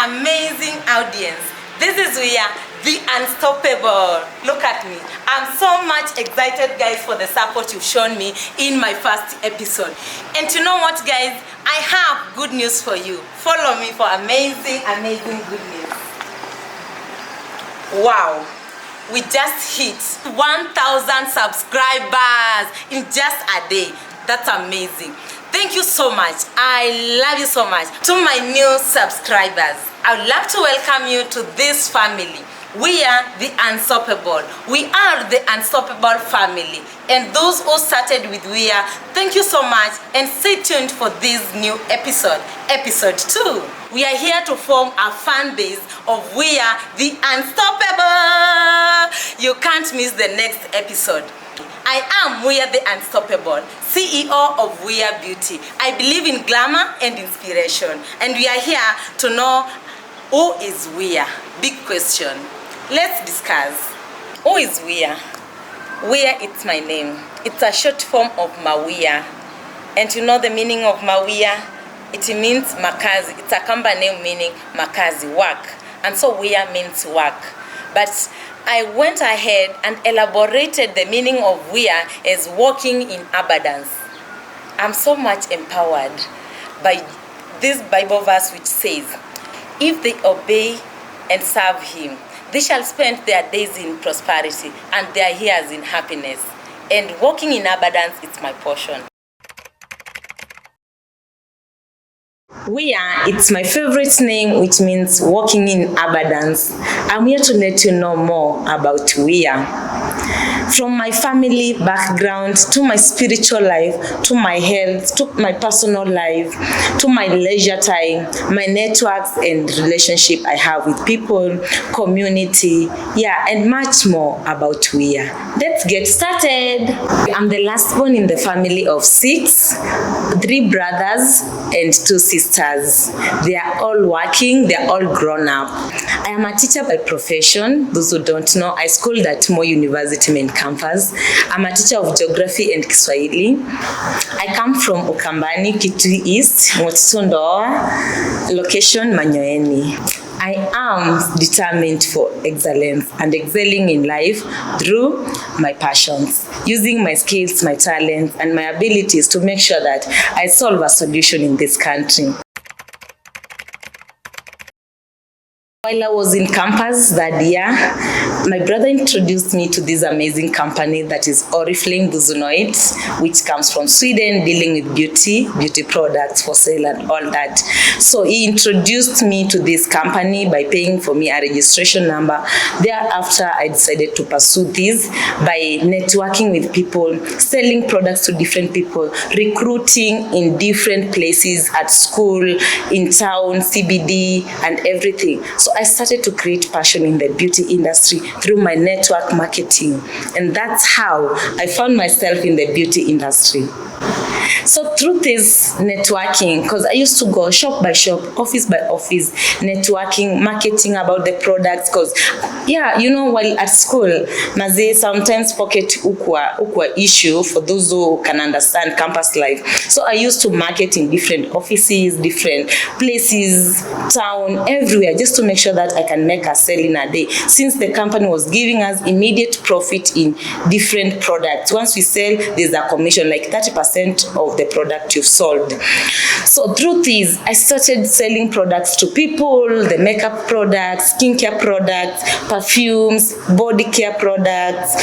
amazing audience. This is WIA, the unstoppable. Look at me. I'm so much excited, guys, for the support you've shown me in my first episode. And you know what, guys? I have good news for you. Follow me for amazing good news. Wow. We just hit 1,000 subscribers in just a day. That's amazing. Thank you so much. I love you so much. To my new subscribers, I would love to welcome you to this family. We are the unstoppable. We are the unstoppable family. And those who started with WIA, thank you so much, and stay tuned for this new episode, episode 2. We are here to form a fan base of WIA, the unstoppable. You can't miss the next episode. I am WIA the Unstoppable, CEO of WIA Beauty. I believe in glamour and inspiration, and we are here to know who is WIA. Big question. Let's discuss. Who is WIA? WIA, it's my name. It's a short form of Mawia. And you know the meaning of Mawia? It means makazi. It's a Kamba name meaning makazi, work. And so WIA means work. But I went ahead and elaborated the meaning of WIA as walking in abundance. I'm so much empowered by this Bible verse which says, if they obey and serve him, they shall spend their days in prosperity and their years in happiness. And walking in abundance is my portion. WIA, it's my favorite name, which means walking in abundance. I'm here to let you know more about WIA. From my family background, to my spiritual life, to my health, to my personal life, to my leisure time, my networks and relationship I have with people, community, and much more about WIA. Let's get started. I'm the last born in the family of 6, 3 brothers and 2 sisters. They are all working, they are all grown up. I am a teacher by profession. Those who don't know, I schooled at Moi University main campus. I'm a teacher of geography and Kiswahili. I come from Ukambani, Kitui East, Motsundoa, location Manyoeni. I am determined for excellence and excelling in life through my passions, using my skills, my talents, and my abilities to make sure that I solve a solution in this country. While I was in campus that year, my brother introduced me to this amazing company that is Oriflame Buzonoid, which comes from Sweden, dealing with beauty products for sale and all that. So he introduced me to this company by paying for me a registration number. Thereafter, I decided to pursue this by networking with people, selling products to different people, recruiting in different places at school, in town, CBD, and everything. So I started to create passion in the beauty industry through my network marketing. And that's how I found myself in the beauty industry. So through this networking, because I used to go shop by shop, office by office, networking, marketing about the products, because while at school, maze sometimes pocket ukwa issue for those who can understand campus life. So I used to market in different offices, different places, town, everywhere, just to make sure that I can make a sale in a day, since the company was giving us immediate profit in different products. Once we sell, there's a commission, like 30% of the product you've sold. So through this, I started selling products to people, the makeup products, skincare products, perfumes, body care products.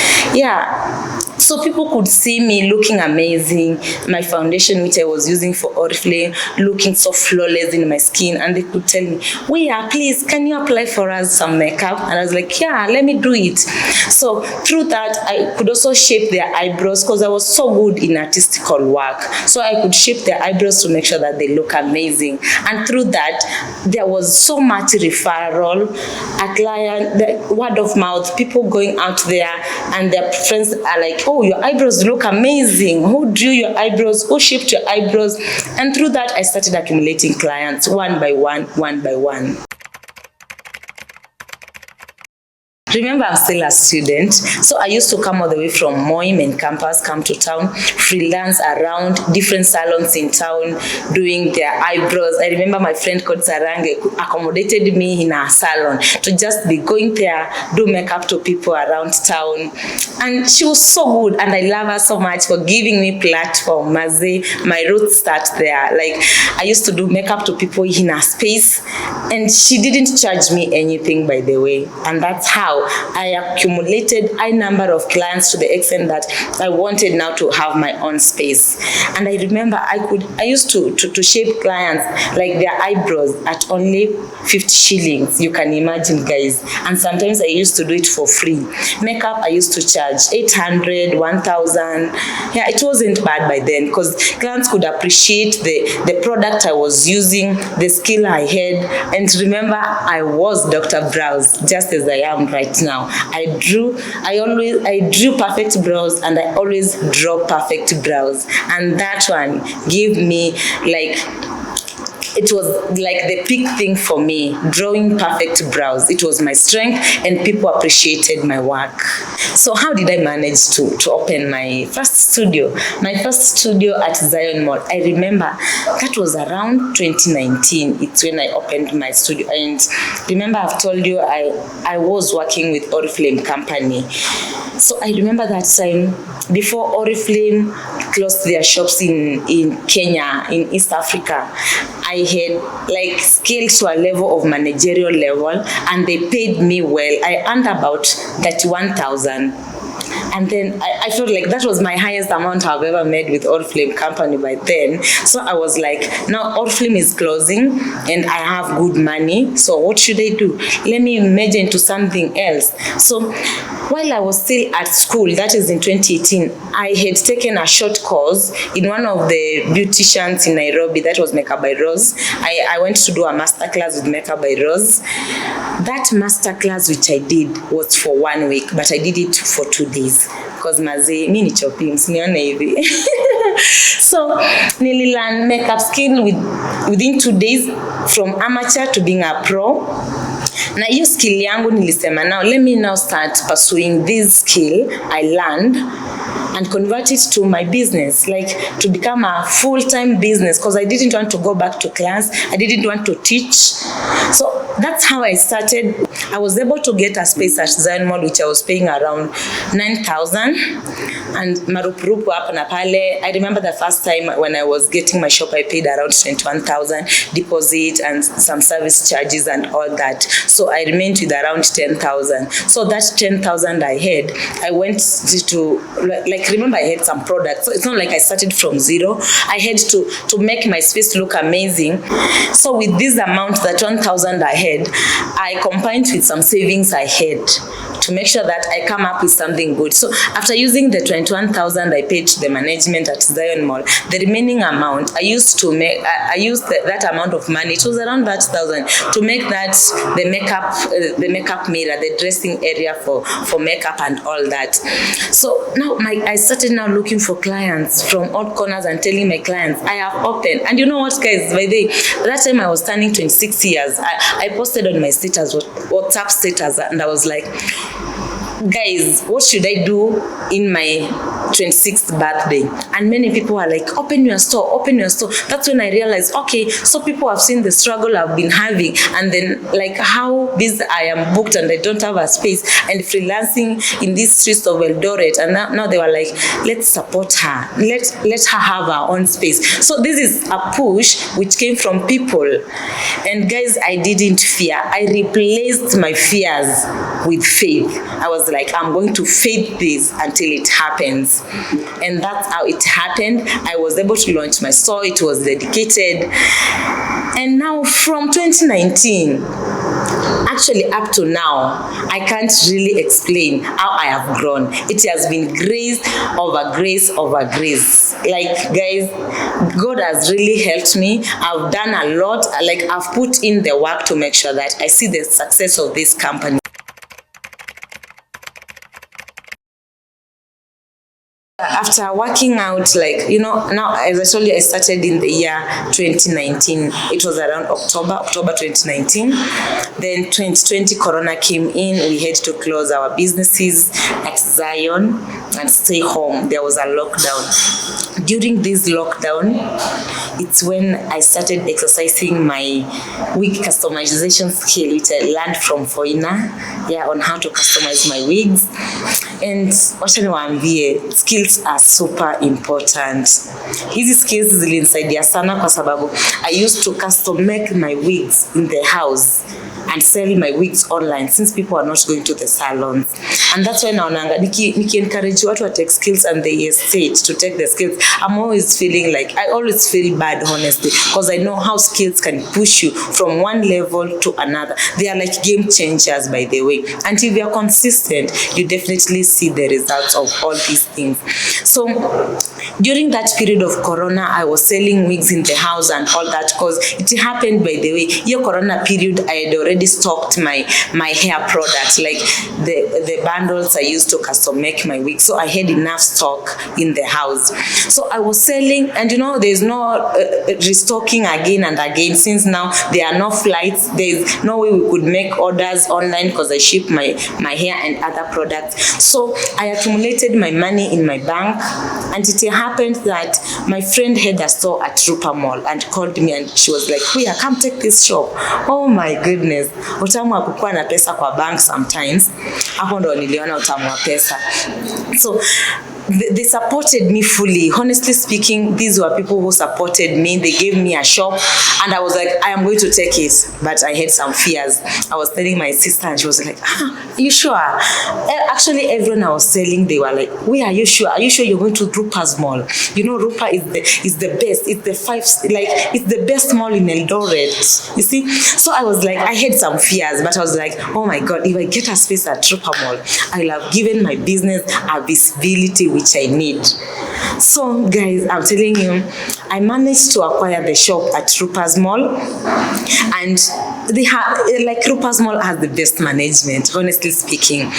So people could see me looking amazing, my foundation which I was using for Oriflame, looking so flawless in my skin, and they could tell me, WIA, please, can you apply for us some makeup? And I was like, let me do it. So through that, I could also shape their eyebrows, because I was so good in artistical work. So I could shape their eyebrows to make sure that they look amazing. And through that, there was so much referral, a client, the word of mouth, people going out there and their friends are like, oh, your eyebrows look amazing. Who drew your eyebrows? Who shaped your eyebrows? And through that, I started accumulating clients one by one. Remember, I'm still a student, so I used to come all the way from Moi main campus, come to town, freelance around different salons in town, doing their eyebrows. I remember my friend called Sarange accommodated me in a salon to just be going there, do makeup to people around town, and she was so good, and I love her so much for giving me platform. Maze, my roots start there. Like, I used to do makeup to people in her space, and she didn't charge me anything, by the way, and that's how I accumulated a number of clients to the extent that I wanted now to have my own space. And I remember I used to shape clients like their eyebrows at only 50 shillings. You can imagine, guys. And sometimes I used to do it for free. Makeup, I used to charge 800, 1,000. Yeah, it wasn't bad by then because clients could appreciate the product I was using, the skill I had. And remember, I was Dr. Brows, just as I am right now. I drew perfect brows, and I always draw perfect brows. And that one gave me, like, it was like the peak thing for me, drawing perfect brows. It was my strength, and people appreciated my work. So how did I manage to open my first studio? My first studio at Zion Mall. I remember that was around 2019. It's when I opened my studio. And remember, I've told you I was working with Oriflame company. So I remember that time before Oriflame closed their shops in Kenya, in East Africa. I had like scaled to a level of managerial level, and they paid me well. I earned about 31,000. And then I felt like that was my highest amount I've ever made with Oriflame company by then. So I was like, now Oriflame is closing and I have good money. So what should I do? Let me major into something else. So while I was still at school, that is in 2018, I had taken a short course in one of the beauticians in Nairobi. That was Makeup by Rose. I went to do a masterclass with Makeup by Rose. That masterclass which I did was for 1 week, but I did it for 2 days. Because maze, mi ni chopping, sinione hivi. So, nililearn makeup skill within 2 days, from amateur to being a pro. Na hiyo skill yangu nilisema, now let me now start pursuing this skill I learned and convert it to my business, like to become a full-time business, because I didn't want to go back to class. I didn't want to teach. So that's how I started. I was able to get a space at Zion Mall, which I was paying around 9,000. And marupurupu hapa na pale. I remember the first time when I was getting my shop, I paid around 21,000 deposit and some service charges and all that. So I remained with around 10,000. So that 10,000 I had, I went to, like, remember I had some products. So it's not like I started from zero. I had to make my space look amazing. So with this amount, that 1,000 I had, I combined with some savings I had to make sure that I come up with something good. So after using the 21,000 I paid to the management at Zion Mall, the remaining amount I used to make, I used that amount of money, it was around that 1,000, to make that the makeup mirror, the dressing area for makeup and all that. So now I started now looking for clients from all corners and telling my clients I have opened. And you know what, guys, by the that time I was turning 26 years. I posted on my status, WhatsApp status, and I was like, guys, what should I do in my 26th birthday? And many people are like, open your store, open your store. That's when I realized, okay, so people have seen the struggle I've been having, and then like how busy I am booked and I don't have a space, and freelancing in these streets of Eldoret. And now they were like, let's support her, let her have her own space. So this is a push which came from people. And guys, I didn't fear. I replaced my fears with faith. I was like, I'm going to faith this until it happens. And that's how it happened. I was able to launch my store. It was dedicated. And now from 2019, actually up to now, I can't really explain how I have grown. It has been grace over grace over grace. Like, guys, God has really helped me. I've done a lot. Like, I've put in the work to make sure that I see the success of this company. After working out, like, now as I told you, I started in the year 2019. It was around October 2019. Then 2020 Corona came in. We had to close our businesses at Zion and stay home. There was a lockdown. During this lockdown, it's when I started exercising my wig customization skill, which I learned from Foina, on how to customize my wigs. And wacha niwaambie, skills are super important. Hizi skills zilinisaidia sana kwa sababu I used to custom make my wigs in the house and sell my wigs online since people are not going to the salons. And that's why naonanga niki encourage watu to take skills and they hesitate to take the skills. I'm always feeling like, I always feel bad, honestly, because I know how skills can push you from one level to another. They are like game changers, by the way. And if you are consistent, you definitely see the results of all these things. So during that period of Corona, I was selling wigs in the house and all that, because it happened, by the way, your Corona period, I had already stocked my hair products, like the bundles I used to custom make my wig. So I had enough stock in the house. So I was selling, and there's no restocking again and again, since now there are no flights. There's no way we could make orders online because I ship my hair and other products. So I accumulated my money in my bank, and it happened that my friend had a store at Rupa Mall and called me, and she was like, "WIA, come take this shop." Oh my goodness, utamu wa kukuwa na pesa kwa bank sometimes. Hapo ndo niliona utamu wa pesa. So they supported me fully. Honestly speaking, these were people who supported me. They gave me a shop, and I was like, I am going to take it, but I had some fears. I was telling my sister, and she was like, are you sure? Actually, everyone I was telling, they were like, "Where are you sure? Are you sure you're going to Rupa's Mall? Rupa is the best. It's the best mall in Eldoret." You see? So I was like, I had some fears, but I was like, oh my God, if I get a space at Rupa Mall, I'll have given my business a visibility which I need. So guys, I'm telling you, I managed to acquire the shop at Rupa's Mall, and they have, like, Rupa's Mall has the best management, honestly speaking.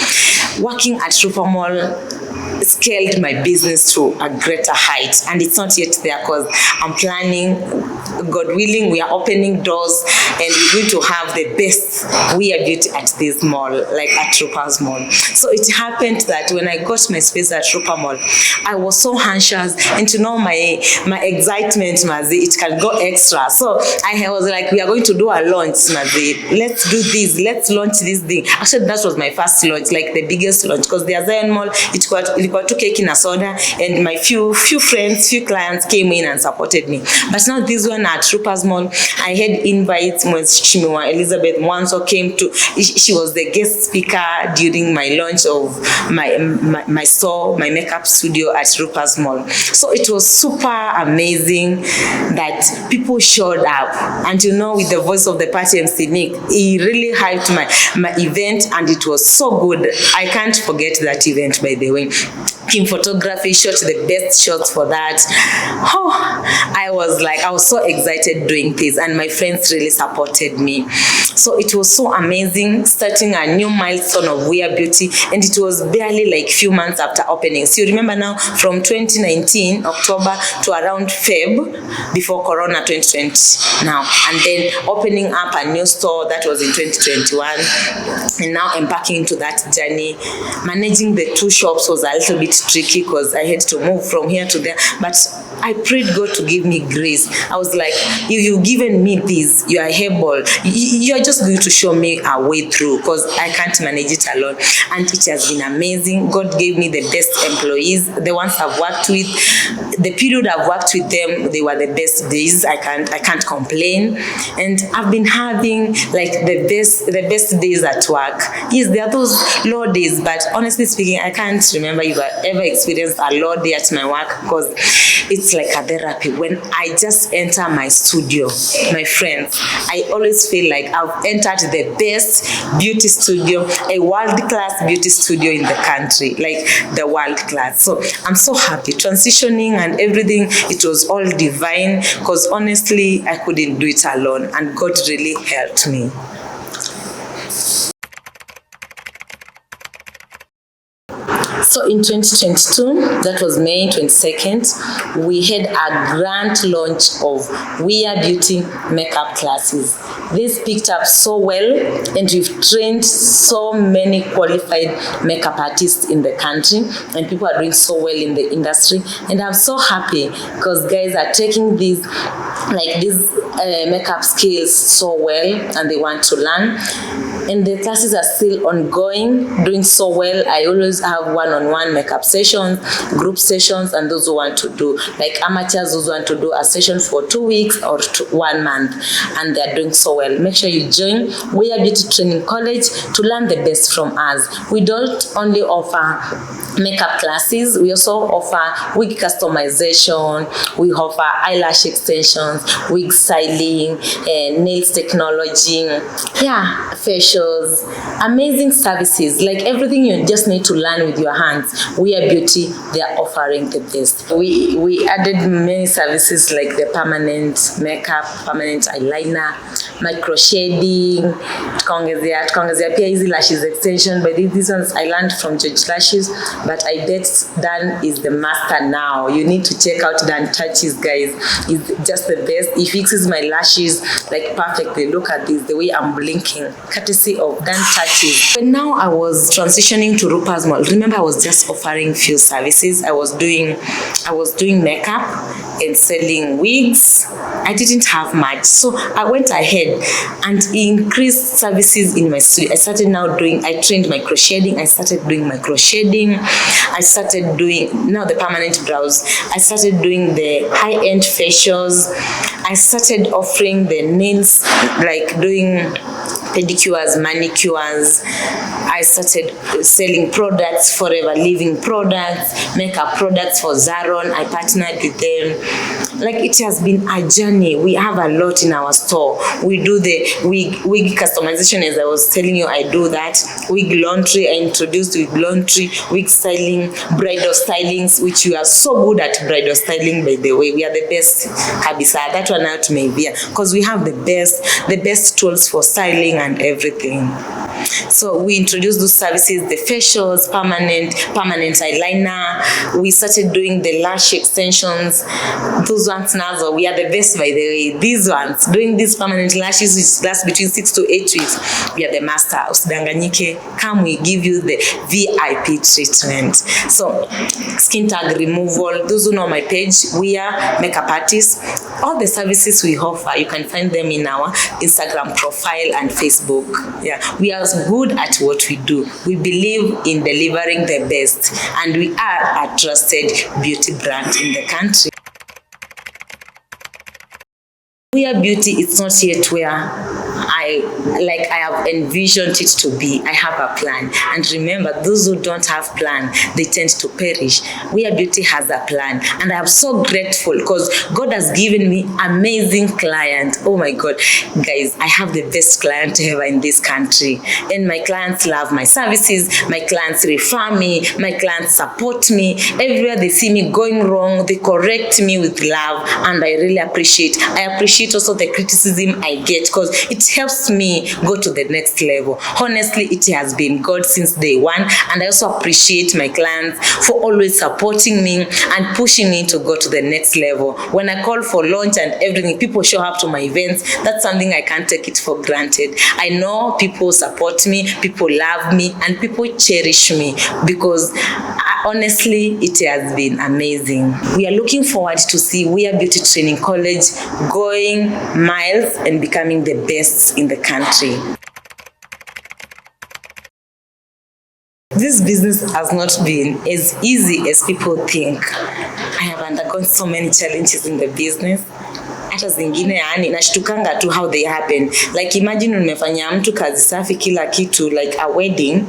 Working at Rupa Mall scaled my business to a greater height, and it's not yet there because I'm planning, God willing, we are opening doors, and we're going to have the best WIA beauty at this mall, like at Rupa's Mall. So it happened that when I got my space at Rupa Mall, I was so anxious, and my excitement, Mazi, it can go extra. So I was like, we are going to do a launch, Mazi. Let's do this. Let's launch this thing. Actually, that was my first launch, like the biggest launch, because the Zion Mall, it got two cake in a soda, and my few friends, few clients came in and supported me. But now this one at Rupa's Mall, I had invites. Shimiwa Elizabeth Mwanzo came to, she was the guest speaker during my launch of my store, my makeup studio at Rupa's Mall. So it was super amazing that people showed up, and with the voice of the party MC Nick, he really hyped my event, and it was so good. I can't forget that event, by the way. Kim Photography shot the best shots for that. I was so excited doing this, and my friends really supported me. So it was so amazing, starting a new milestone of WIA Beauty, and it was barely like few months after opening. So you remember now, from 2019 October to around Feb before Corona 2020 now, and then opening up a new store that was in 2021, and now embarking into that journey. Managing the two shops was a little bit tricky because I had to move from here to there, but I prayed God to give me grace. I was like, if you've given me this, you are able, you're just going to show me a way through, because I can't manage it alone. And it has been amazing. God gave me the best employees, the ones I've worked with. The period I've worked with them, they were the best days. I can't complain. And I've been having like the best days at work. Yes, there are those low days, but honestly speaking, I can't remember if I ever experienced a low day at my work, because it's like a therapy. When I just enter my studio, my friends, I always feel like I've entered the best beauty studio, a world-class beauty studio in the country, like the world-class. So I'm so happy. Transitioning and everything, it was all divine, because honestly, I couldn't do it alone, and God really helped me. So in 2022, that was May 22nd, we had a grand launch of WIA beauty makeup classes. This picked up so well, and we've trained so many qualified makeup artists in the country, and people are doing so well in the industry. And I'm so happy because guys are taking these makeup skills so well, and they want to learn. And the classes are still ongoing, doing so well. I always have one-on-one makeup sessions, group sessions, and those who want to do, like amateurs, those who want to do a session for 2 weeks or 1 month, and they're doing so well. Make sure you join WIA Beauty Training College to learn the best from us. We don't only offer makeup classes, we also offer wig customization, we offer eyelash extensions, wig styling, nails technology, facials, amazing services, like everything you just need to learn with your hands. WIA Beauty, they are offering the best. We added many services like the permanent makeup, permanent eyeliner, micro shading, tukaongezea pia hizi lashes extension. But these ones I learned from George Lashes, but I bet Dan is the master now. You need to check out Dan Touches, guys. It's just the best. He fixes my lashes like perfectly. Look at this, the way I'm blinking, courtesy of Dan Touches. But now I was transitioning to Rupa's Mall. Remember, I was just offering few services. I was doing makeup and selling wigs. I didn't have much, so I went ahead and increased services in my studio. I trained micro shading. I started doing micro shading. I started doing now the permanent brows. I started doing the high-end facials. I started offering the nails, like doing pedicures, manicures. I started selling products, Forever Living products, makeup products for Zaron. I partnered with them. Like, it has been a journey. We have a lot in our store. We do the wig customization, as I was telling you, I do that. Wig laundry, I introduced wig laundry, wig styling, bridal stylings, which we are so good at bridal styling, by the way. We are the best, Kabisa. That one out maybe, because we have the best tools for styling and everything. So we introduced those services, the facials, permanent eyeliner. We started doing the lash extensions. Those ones now, so we are the best, by the way. These ones, doing these permanent lashes, which last between 6 to 8 weeks, we are the master. Usidanganyike, come, we give you the VIP treatment. So skin tag removal, those who know my page, we are makeup artists. All the services we offer, you can find them in our Instagram profile and Facebook. Yeah, we are good at what we do. We believe in delivering the best, and we are a trusted beauty brand in the country. WIA Beauty is not yet where I have envisioned it to be. I have a plan. And remember, those who don't have plan, they tend to perish. WIA Beauty has a plan. And I am so grateful because God has given me amazing client. Oh my God. Guys, I have the best client ever in this country. And my clients love my services. My clients refer me. My clients support me. Everywhere they see me going wrong, they correct me with love. And I really appreciate. I appreciate also the criticism I get, because it helps me go to the next level. Honestly, it has been God since day one, and I also appreciate my clients for always supporting me and pushing me to go to the next level. When I call for launch and everything, people show up to my events. That's something I can't take it for granted. I know people support me, people love me, and people cherish me, because honestly, it has been amazing. We are looking forward to see WIA Beauty Training College going miles and becoming the best in the country. This business has not been as easy as people think. I have undergone so many challenges in the business. Hata zingine yani nashtukanga tu how they happen. Like, imagine umefanya mtu kazi safi kila kitu, like a wedding,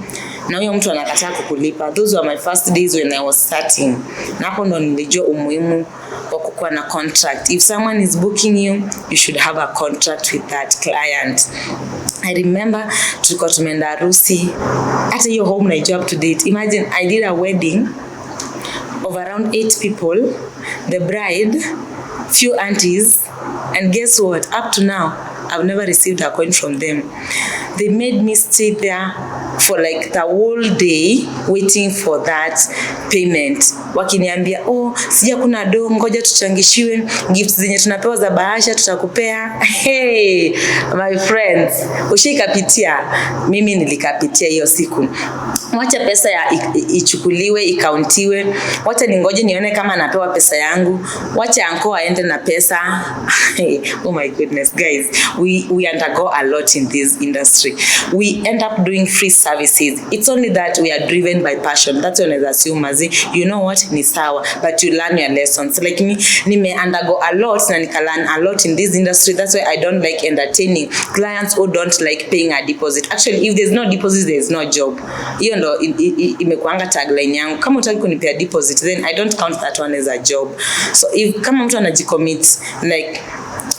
na huyo mtu anakataa kukulipa. Those were my first days when I was starting. Na hapo ndo nilijua umuhimu wa kukuwa na contract. If someone is booking you, you should have a contract with that client. I remember tulikuwa tumeenda harusi. Hata hiyo home naijua up to date. Imagine I did a wedding of around 8 people, the bride, few aunties, and guess what? Up to now, I've never received a coin from them. They made me stay there for like the whole day waiting for that payment. Wakiniambia, sija kuna do, ngoja tuchangishiwe, gifts zenye tunapewa za bahasha tutakupea. Hey, my friends, ushikapitia, mimi nilikapitia hiyo siku. Wacha pesa ya ichukuliwe, ikauntiwe. Wacha ningoje nione kama napewa pesa yangu. Wacha anko aende na pesa. Oh my goodness, guys. We undergo a lot in this industry. We end up doing free services. It's only that we are driven by passion. That's when I assume, you know what, ni sawa, but you learn your lessons. Like me, nime undergo a lot na nika learn a lot in this industry. That's why I don't like entertaining clients who don't like paying a deposit. Actually, if there's no deposit, there's no job. Hiyo ndo imekuanga tagline yangu. Kama utaki kunipea deposit, then I don't count that one as a job. So if kama mtu anajicommit like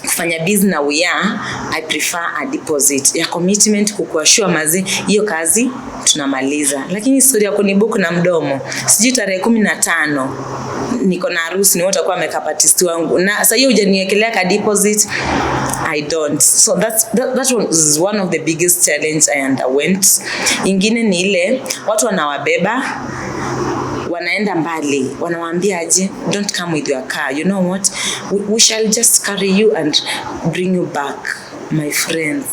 kufanya business na WIA, I prefer a deposit ya commitment, kukuashua hiyo kazi tunamaliza. Lakini story ya kunibook na mdomo, sijui tarehe 15 niko na harusi, ni wote kwa makeup artist wangu, na sasa hiyo hujaniwekelea ka deposit, I don't. So that was one of the biggest challenge I underwent. Ingine ni ile watu wanawabeba wanaenda mbali, wanawaambia aje, don't come with your car, you know what, we shall just carry you and bring you back. My friends,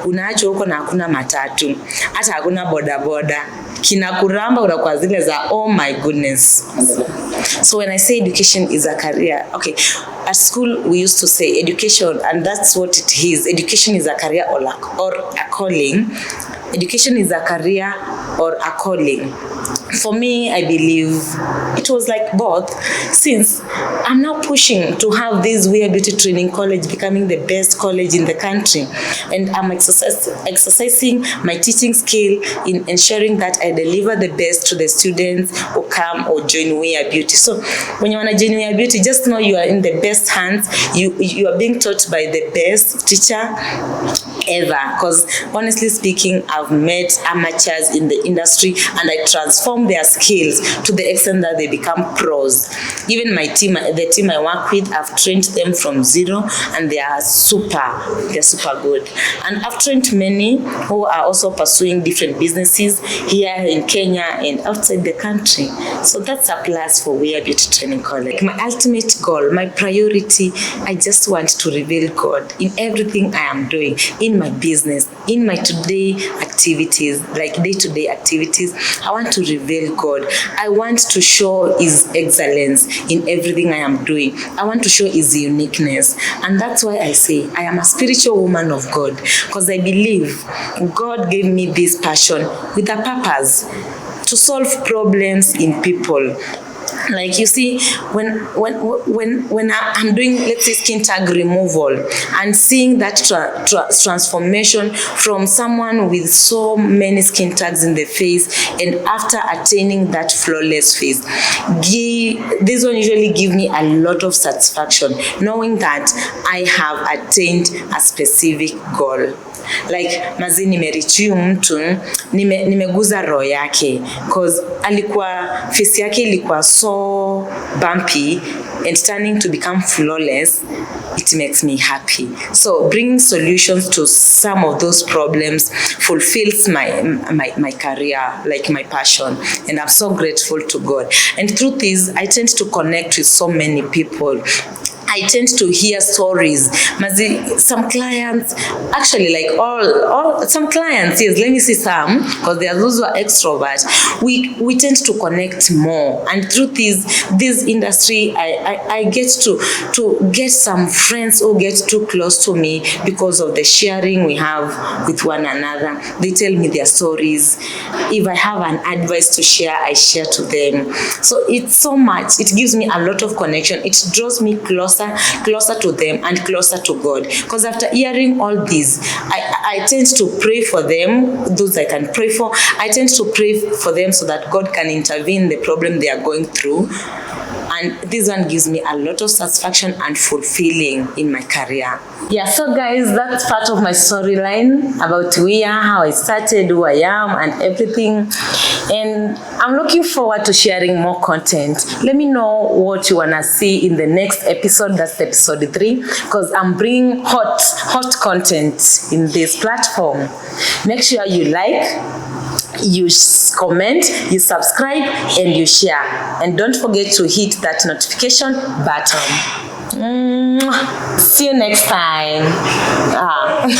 unaacho huko na hakuna matatu, hata hakuna bodaboda, kinakuramba unakuwa zile za oh my goodness. So when I say education is a career, okay, at school we used to say education, and that's what it is. Education is a career or a calling. Education is a career or a calling. For me, I believe it was like both, since I'm now pushing to have this WIA Beauty Training College becoming the best college in the country, and I'm exercising my teaching skill in ensuring that I deliver the best to the students who come or join WIA Beauty. So when you want to join WIA Beauty, just know you are in the best hands. You are being taught by the best teacher ever, because honestly speaking, I've met amateurs in the industry and I transform their skills to the extent that they become pros. Even my team, the team I work with, I've trained them from zero and they're super good. And I've trained many who are also pursuing different businesses here in Kenya and outside the country. So that's a plus for WIA Beauty Training College. My ultimate goal, my priority, I just want to reveal God in everything I am doing, in my business, in my day-to-day activities. I want to reveal God. I want to show His excellence in everything I am doing. I want to show His uniqueness. And that's why I say I am a spiritual woman of God, because I believe God gave me this passion with a purpose to solve problems in people. Like you see, when I'm doing, let's say, skin tag removal and seeing that transformation from someone with so many skin tags in the face, and after attaining that flawless face, this one usually give me a lot of satisfaction, knowing that I have attained a specific goal. Like mazi nimerichiu mtu, nimeguza roho yake, cause alikuwa face yake ilikuwa so bumpy, and turning to become flawless, it makes me happy. So bringing solutions to some of those problems fulfills my career, like my passion, and I'm so grateful to God. And through this, I tend to connect with so many people. I tend to hear stories. Some clients, actually, like some clients, yes, let me see some, because there are those who are extroverts. We tend to connect more, and through this industry, I get to get some friends who get too close to me because of the sharing we have with one another. They tell me their stories. If I have an advice to share, I share to them. So it's so much. It gives me a lot of connection. It draws me closer to them and closer to God. Because after hearing all this, I tend to pray for them, those I can pray for. I tend to pray for them so that God can intervene in the problem they are going through. And this one gives me a lot of satisfaction and fulfilling in my career. Yeah, so guys, that's part of my storyline about WIA, how I started, who I am, and everything. And I'm looking forward to sharing more content. Let me know what you want to see in the next episode. That's episode 3, because I'm bringing hot content in this platform. Make sure you like, you comment, you subscribe, and you share. And don't forget to hit that notification button. See you next time.